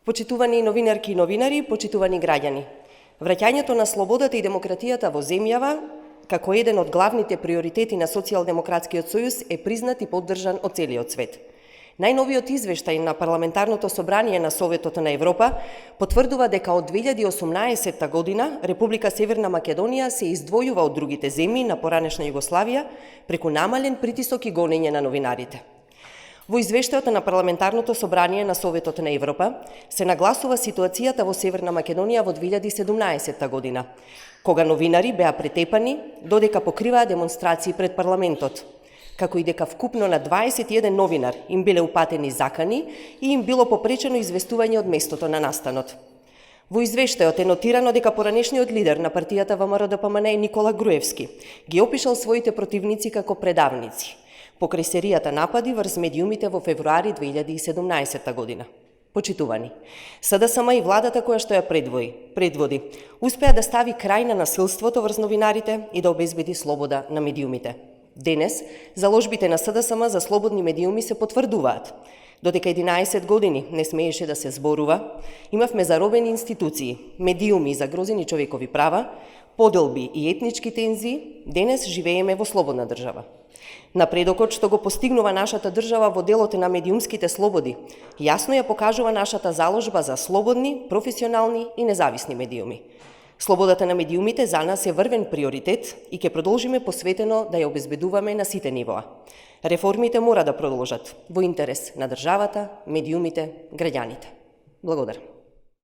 Почитувани новинарки и новинари, почитувани граѓани, враќањето на слободата и демократијата во земјава, како еден од главните приоритети на Социјалдемократскиот сојуз, е признат и поддржан од целиот свет. Најновиот извештај на Парламентарното собрание на Советот на Европа потврдува дека од 2018 година Република Северна Македонија се издвојува од другите земји на поранешна Југославија преку намален притисок и гонење на новинарите. Во извештајот на Парламентарното собрание на Советот на Европа се нагласува ситуацијата во Северна Македонија во 2017 година, кога новинари беа претепани додека покриваа демонстрации пред парламентот, како и дека вкупно на 21 новинар им биле упатени закани и им било попречено известување од местото на настанот. Во извештајот е нотирано дека поранешниот лидер на партијата ВМРО-ДПМН Никола Груевски ги опишал своите противници како предавници, покрај серијата напади врз медиумите во февруари 2017 година. Почитувани, СДСМ и владата која што ја предводи, успеа да стави крај на насилството врз новинарите и да обезбеди слобода на медиумите. Денес, заложбите на СДСМ за слободни медиуми се потврдуваат. Додека 11 години не смееше да се зборува, имавме заробени институции, медиуми за грозени човекови права, поделби и етнички тензии, денес живееме во слободна држава. Напредокот што го постигнува нашата држава во делот на медиумските слободи, јасно ја покажува нашата заложба за слободни, професионални и независни медиуми. Слободата на медиумите за нас е врвен приоритет и ќе продолжиме посветено да ја обезбедуваме на сите нивоа. Реформите мора да продолжат во интерес на државата, медиумите, граѓаните. Благодарам.